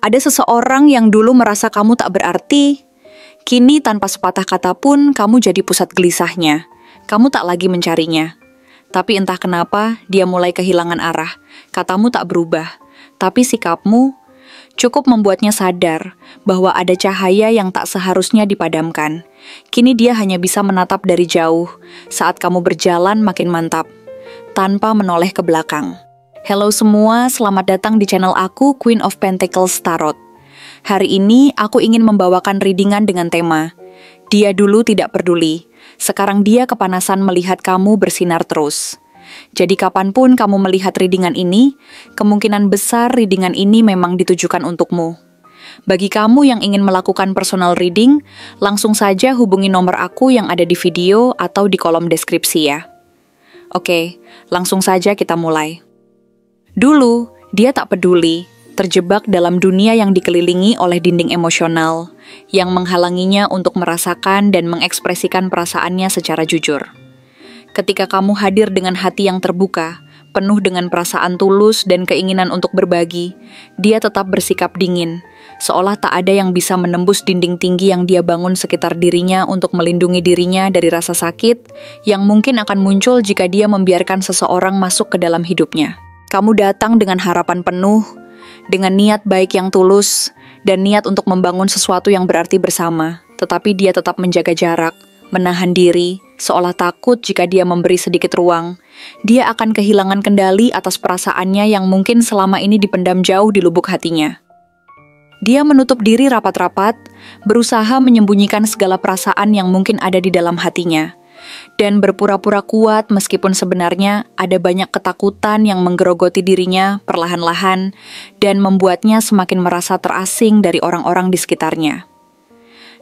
Ada seseorang yang dulu merasa kamu tak berarti, kini tanpa sepatah kata pun kamu jadi pusat gelisahnya. Kamu tak lagi mencarinya. Tapi entah kenapa dia mulai kehilangan arah. Katamu tak berubah, tapi sikapmu cukup membuatnya sadar bahwa ada cahaya yang tak seharusnya dipadamkan. Kini dia hanya bisa menatap dari jauh saat kamu berjalan makin mantap, tanpa menoleh ke belakang. Halo semua, selamat datang di channel aku, Queen of Pentacles Tarot. Hari ini aku ingin membawakan readingan dengan tema Dia dulu tidak peduli, sekarang dia kepanasan melihat kamu bersinar terus. Jadi kapanpun kamu melihat readingan ini, kemungkinan besar readingan ini memang ditujukan untukmu. Bagi kamu yang ingin melakukan personal reading, langsung saja hubungi nomor aku yang ada di video atau di kolom deskripsi ya. Oke, langsung saja kita mulai. Dulu, dia tak peduli, terjebak dalam dunia yang dikelilingi oleh dinding emosional, yang menghalanginya untuk merasakan dan mengekspresikan perasaannya secara jujur. Ketika kamu hadir dengan hati yang terbuka, penuh dengan perasaan tulus dan keinginan untuk berbagi, dia tetap bersikap dingin, seolah tak ada yang bisa menembus dinding tinggi yang dia bangun sekitar dirinya untuk melindungi dirinya dari rasa sakit yang mungkin akan muncul jika dia membiarkan seseorang masuk ke dalam hidupnya. Kamu datang dengan harapan penuh, dengan niat baik yang tulus, dan niat untuk membangun sesuatu yang berarti bersama. Tetapi dia tetap menjaga jarak, menahan diri, seolah takut jika dia memberi sedikit ruang. Dia akan kehilangan kendali atas perasaannya yang mungkin selama ini dipendam jauh di lubuk hatinya. Dia menutup diri rapat-rapat, berusaha menyembunyikan segala perasaan yang mungkin ada di dalam hatinya. Dan berpura-pura kuat meskipun sebenarnya ada banyak ketakutan yang menggerogoti dirinya perlahan-lahan dan membuatnya semakin merasa terasing dari orang-orang di sekitarnya.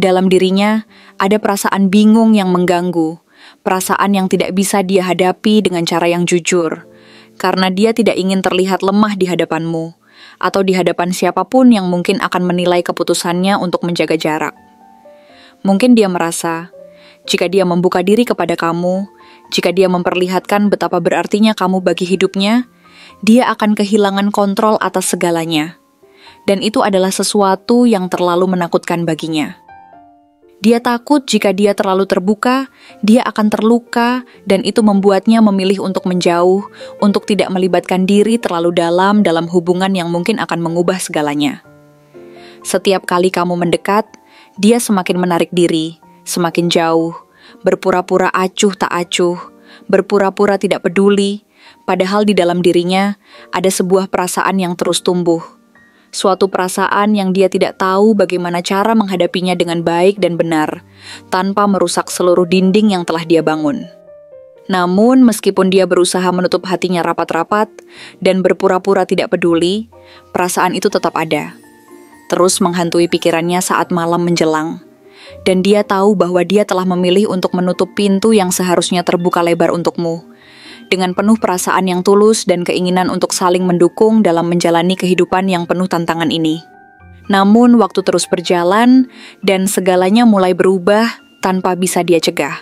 Dalam dirinya ada perasaan bingung yang mengganggu, perasaan yang tidak bisa dia hadapi dengan cara yang jujur, karena dia tidak ingin terlihat lemah di hadapanmu, atau di hadapan siapapun yang mungkin akan menilai keputusannya untuk menjaga jarak. Mungkin dia merasa, jika dia membuka diri kepada kamu, jika dia memperlihatkan betapa berartinya kamu bagi hidupnya, dia akan kehilangan kontrol atas segalanya. Dan itu adalah sesuatu yang terlalu menakutkan baginya. Dia takut jika dia terlalu terbuka, dia akan terluka, dan itu membuatnya memilih untuk menjauh, untuk tidak melibatkan diri terlalu dalam hubungan yang mungkin akan mengubah segalanya. Setiap kali kamu mendekat, dia semakin menarik diri, semakin jauh, berpura-pura acuh tak acuh, berpura-pura tidak peduli, padahal di dalam dirinya ada sebuah perasaan yang terus tumbuh. Suatu perasaan yang dia tidak tahu bagaimana cara menghadapinya dengan baik dan benar, tanpa merusak seluruh dinding yang telah dia bangun. Namun meskipun dia berusaha menutup hatinya rapat-rapat dan berpura-pura tidak peduli, perasaan itu tetap ada. Terus menghantui pikirannya saat malam menjelang. Dan dia tahu bahwa dia telah memilih untuk menutup pintu yang seharusnya terbuka lebar untukmu, dengan penuh perasaan yang tulus dan keinginan untuk saling mendukung dalam menjalani kehidupan yang penuh tantangan ini. Namun waktu terus berjalan, dan segalanya mulai berubah tanpa bisa dia cegah.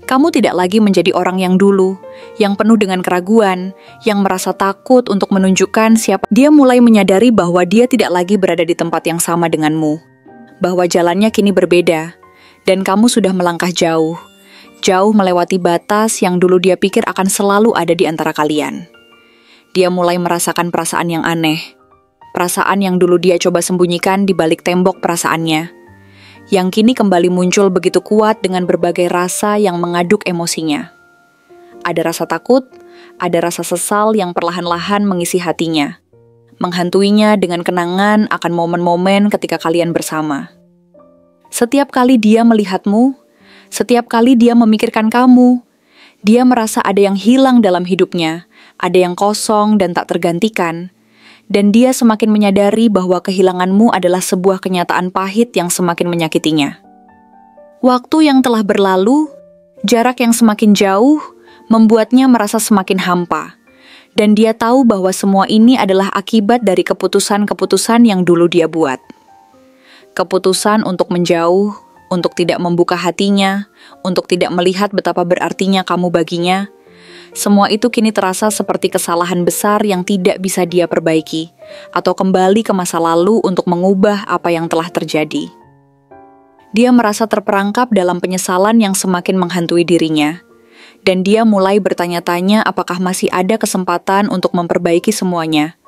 Kamu tidak lagi menjadi orang yang dulu, yang penuh dengan keraguan, yang merasa takut untuk menunjukkan siapa. Dia mulai menyadari bahwa dia tidak lagi berada di tempat yang sama denganmu, bahwa jalannya kini berbeda, dan kamu sudah melangkah jauh melewati batas yang dulu dia pikir akan selalu ada di antara kalian. Dia mulai merasakan perasaan yang aneh, perasaan yang dulu dia coba sembunyikan di balik tembok perasaannya, yang kini kembali muncul begitu kuat dengan berbagai rasa yang mengaduk emosinya. Ada rasa takut, ada rasa sesal yang perlahan-lahan mengisi hatinya, menghantuinya dengan kenangan akan momen-momen ketika kalian bersama. Setiap kali dia melihatmu, setiap kali dia memikirkan kamu, dia merasa ada yang hilang dalam hidupnya, ada yang kosong dan tak tergantikan, dan dia semakin menyadari bahwa kehilanganmu adalah sebuah kenyataan pahit yang semakin menyakitinya. Waktu yang telah berlalu, jarak yang semakin jauh, membuatnya merasa semakin hampa. Dan dia tahu bahwa semua ini adalah akibat dari keputusan-keputusan yang dulu dia buat. Keputusan untuk menjauh, untuk tidak membuka hatinya, untuk tidak melihat betapa berartinya kamu baginya. Semua itu kini terasa seperti kesalahan besar yang tidak bisa dia perbaiki, atau kembali ke masa lalu untuk mengubah apa yang telah terjadi. Dia merasa terperangkap dalam penyesalan yang semakin menghantui dirinya, dan dia mulai bertanya-tanya apakah masih ada kesempatan untuk memperbaiki semuanya,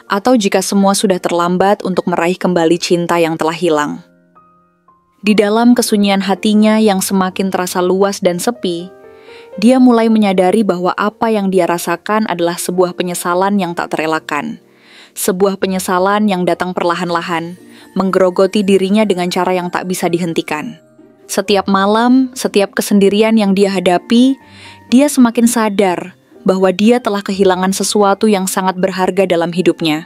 atau jika semua sudah terlambat untuk meraih kembali cinta yang telah hilang. Di dalam kesunyian hatinya yang semakin terasa luas dan sepi, dia mulai menyadari bahwa apa yang dia rasakan adalah sebuah penyesalan yang tak terelakkan. Sebuah penyesalan yang datang perlahan-lahan, menggerogoti dirinya dengan cara yang tak bisa dihentikan. Setiap malam, setiap kesendirian yang dia hadapi, dia semakin sadar bahwa dia telah kehilangan sesuatu yang sangat berharga dalam hidupnya,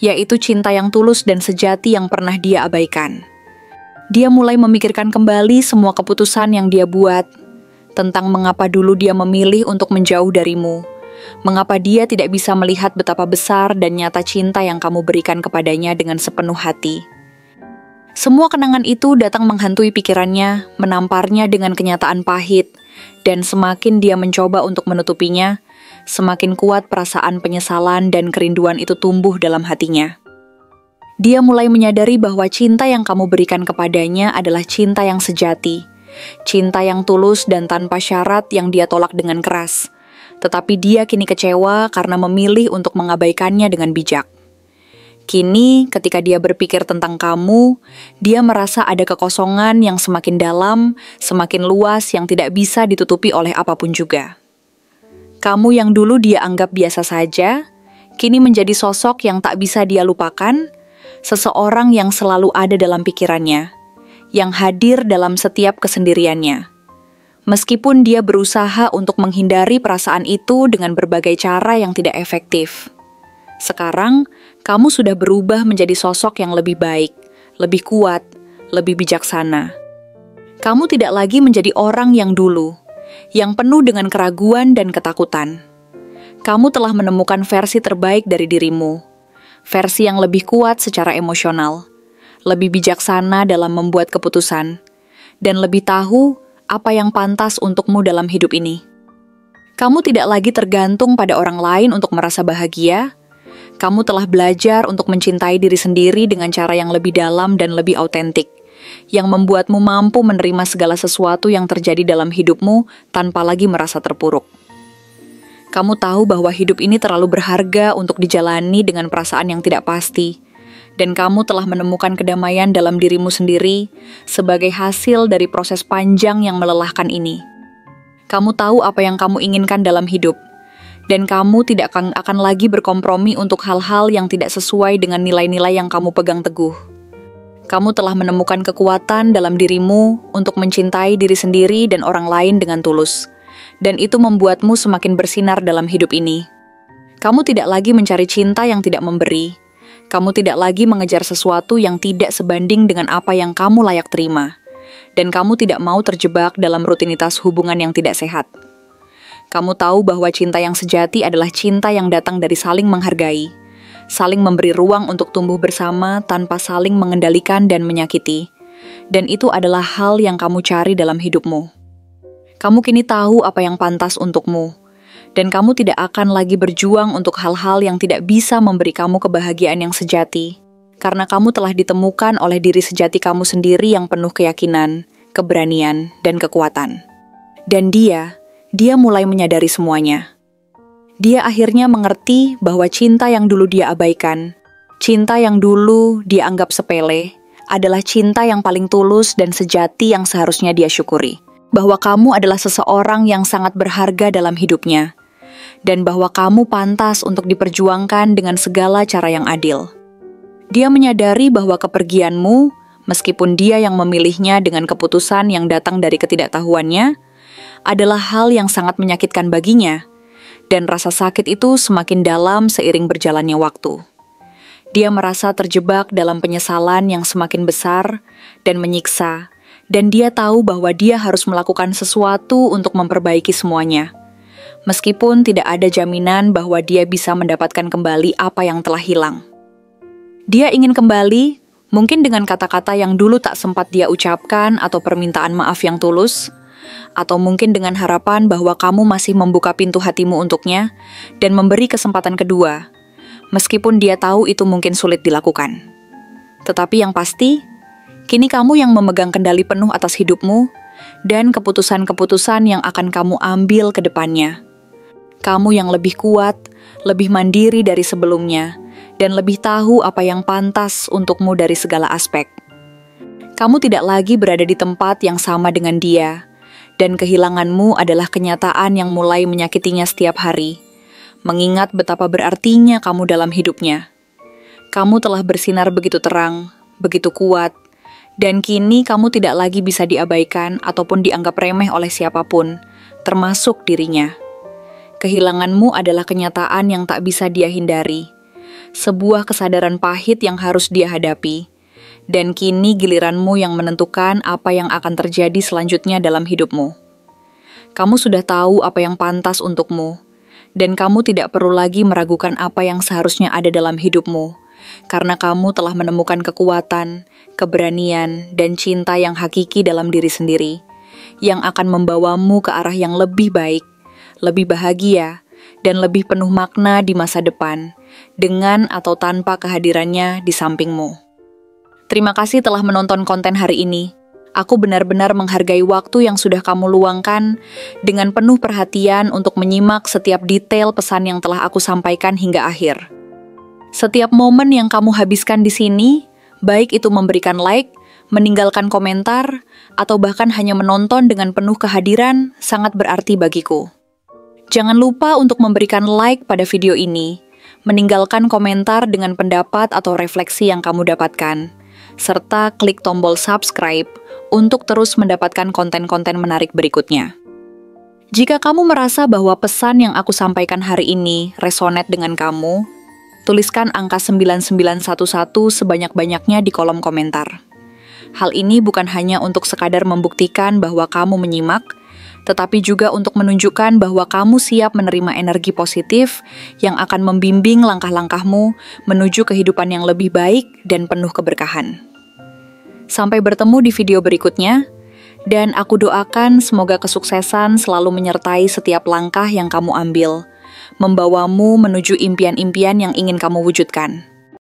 yaitu cinta yang tulus dan sejati yang pernah dia abaikan. Dia mulai memikirkan kembali semua keputusan yang dia buat, tentang mengapa dulu dia memilih untuk menjauh darimu, mengapa dia tidak bisa melihat betapa besar dan nyata cinta yang kamu berikan kepadanya dengan sepenuh hati. Semua kenangan itu datang menghantui pikirannya, menamparnya dengan kenyataan pahit, dan semakin dia mencoba untuk menutupinya, semakin kuat perasaan penyesalan dan kerinduan itu tumbuh dalam hatinya. Dia mulai menyadari bahwa cinta yang kamu berikan kepadanya adalah cinta yang sejati, cinta yang tulus dan tanpa syarat yang dia tolak dengan keras. Tetapi dia kini kecewa karena memilih untuk mengabaikannya dengan bijak. Kini, ketika dia berpikir tentang kamu, dia merasa ada kekosongan yang semakin dalam, semakin luas yang tidak bisa ditutupi oleh apapun juga. Kamu yang dulu dia anggap biasa saja, kini menjadi sosok yang tak bisa dia lupakan, seseorang yang selalu ada dalam pikirannya, yang hadir dalam setiap kesendiriannya. Meskipun dia berusaha untuk menghindari perasaan itu dengan berbagai cara yang tidak efektif. Sekarang, kamu sudah berubah menjadi sosok yang lebih baik, lebih kuat, lebih bijaksana. Kamu tidak lagi menjadi orang yang dulu, yang penuh dengan keraguan dan ketakutan. Kamu telah menemukan versi terbaik dari dirimu, versi yang lebih kuat secara emosional, lebih bijaksana dalam membuat keputusan, dan lebih tahu apa yang pantas untukmu dalam hidup ini. Kamu tidak lagi tergantung pada orang lain untuk merasa bahagia. Kamu telah belajar untuk mencintai diri sendiri dengan cara yang lebih dalam dan lebih autentik, yang membuatmu mampu menerima segala sesuatu yang terjadi dalam hidupmu tanpa lagi merasa terpuruk. Kamu tahu bahwa hidup ini terlalu berharga untuk dijalani dengan perasaan yang tidak pasti, dan kamu telah menemukan kedamaian dalam dirimu sendiri sebagai hasil dari proses panjang yang melelahkan ini. Kamu tahu apa yang kamu inginkan dalam hidup, dan kamu tidak akan lagi berkompromi untuk hal-hal yang tidak sesuai dengan nilai-nilai yang kamu pegang teguh. Kamu telah menemukan kekuatan dalam dirimu untuk mencintai diri sendiri dan orang lain dengan tulus, dan itu membuatmu semakin bersinar dalam hidup ini. Kamu tidak lagi mencari cinta yang tidak memberi. Kamu tidak lagi mengejar sesuatu yang tidak sebanding dengan apa yang kamu layak terima. Dan kamu tidak mau terjebak dalam rutinitas hubungan yang tidak sehat. Kamu tahu bahwa cinta yang sejati adalah cinta yang datang dari saling menghargai, saling memberi ruang untuk tumbuh bersama tanpa saling mengendalikan dan menyakiti. Dan itu adalah hal yang kamu cari dalam hidupmu. Kamu kini tahu apa yang pantas untukmu, dan kamu tidak akan lagi berjuang untuk hal-hal yang tidak bisa memberi kamu kebahagiaan yang sejati, karena kamu telah ditemukan oleh diri sejati kamu sendiri yang penuh keyakinan, keberanian, dan kekuatan. Dan dia mulai menyadari semuanya. Dia akhirnya mengerti bahwa cinta yang dulu dia abaikan, cinta yang dulu dia anggap sepele, adalah cinta yang paling tulus dan sejati yang seharusnya dia syukuri. Bahwa kamu adalah seseorang yang sangat berharga dalam hidupnya, dan bahwa kamu pantas untuk diperjuangkan dengan segala cara yang adil. Dia menyadari bahwa kepergianmu, meskipun dia yang memilihnya dengan keputusan yang datang dari ketidaktahuannya, adalah hal yang sangat menyakitkan baginya, dan rasa sakit itu semakin dalam seiring berjalannya waktu. Dia merasa terjebak dalam penyesalan yang semakin besar dan menyiksa, dan dia tahu bahwa dia harus melakukan sesuatu untuk memperbaiki semuanya. Meskipun tidak ada jaminan bahwa dia bisa mendapatkan kembali apa yang telah hilang. Dia ingin kembali, mungkin dengan kata-kata yang dulu tak sempat dia ucapkan atau permintaan maaf yang tulus, atau mungkin dengan harapan bahwa kamu masih membuka pintu hatimu untuknya dan memberi kesempatan kedua, meskipun dia tahu itu mungkin sulit dilakukan. Tetapi yang pasti, kini kamu yang memegang kendali penuh atas hidupmu dan keputusan-keputusan yang akan kamu ambil ke depannya. Kamu yang lebih kuat, lebih mandiri dari sebelumnya, dan lebih tahu apa yang pantas untukmu dari segala aspek. Kamu tidak lagi berada di tempat yang sama dengan dia, dan kehilanganmu adalah kenyataan yang mulai menyakitinya setiap hari, mengingat betapa berartinya kamu dalam hidupnya. Kamu telah bersinar begitu terang, begitu kuat, dan kini kamu tidak lagi bisa diabaikan ataupun dianggap remeh oleh siapapun, termasuk dirinya. Kehilanganmu adalah kenyataan yang tak bisa dia hindari, sebuah kesadaran pahit yang harus dia hadapi, dan kini giliranmu yang menentukan apa yang akan terjadi selanjutnya dalam hidupmu. Kamu sudah tahu apa yang pantas untukmu, dan kamu tidak perlu lagi meragukan apa yang seharusnya ada dalam hidupmu, karena kamu telah menemukan kekuatan, keberanian, dan cinta yang hakiki dalam diri sendiri, yang akan membawamu ke arah yang lebih baik, lebih bahagia, dan lebih penuh makna di masa depan, dengan atau tanpa kehadirannya di sampingmu. Terima kasih telah menonton konten hari ini. Aku benar-benar menghargai waktu yang sudah kamu luangkan dengan penuh perhatian untuk menyimak setiap detail pesan yang telah aku sampaikan hingga akhir. Setiap momen yang kamu habiskan di sini, baik itu memberikan like, meninggalkan komentar, atau bahkan hanya menonton dengan penuh kehadiran, sangat berarti bagiku. Jangan lupa untuk memberikan like pada video ini, meninggalkan komentar dengan pendapat atau refleksi yang kamu dapatkan, serta klik tombol subscribe untuk terus mendapatkan konten-konten menarik berikutnya. Jika kamu merasa bahwa pesan yang aku sampaikan hari ini resonate dengan kamu, tuliskan angka 9911 sebanyak-banyaknya di kolom komentar. Hal ini bukan hanya untuk sekadar membuktikan bahwa kamu menyimak, tetapi juga untuk menunjukkan bahwa kamu siap menerima energi positif yang akan membimbing langkah-langkahmu menuju kehidupan yang lebih baik dan penuh keberkahan. Sampai bertemu di video berikutnya, dan aku doakan semoga kesuksesan selalu menyertai setiap langkah yang kamu ambil, membawamu menuju impian-impian yang ingin kamu wujudkan.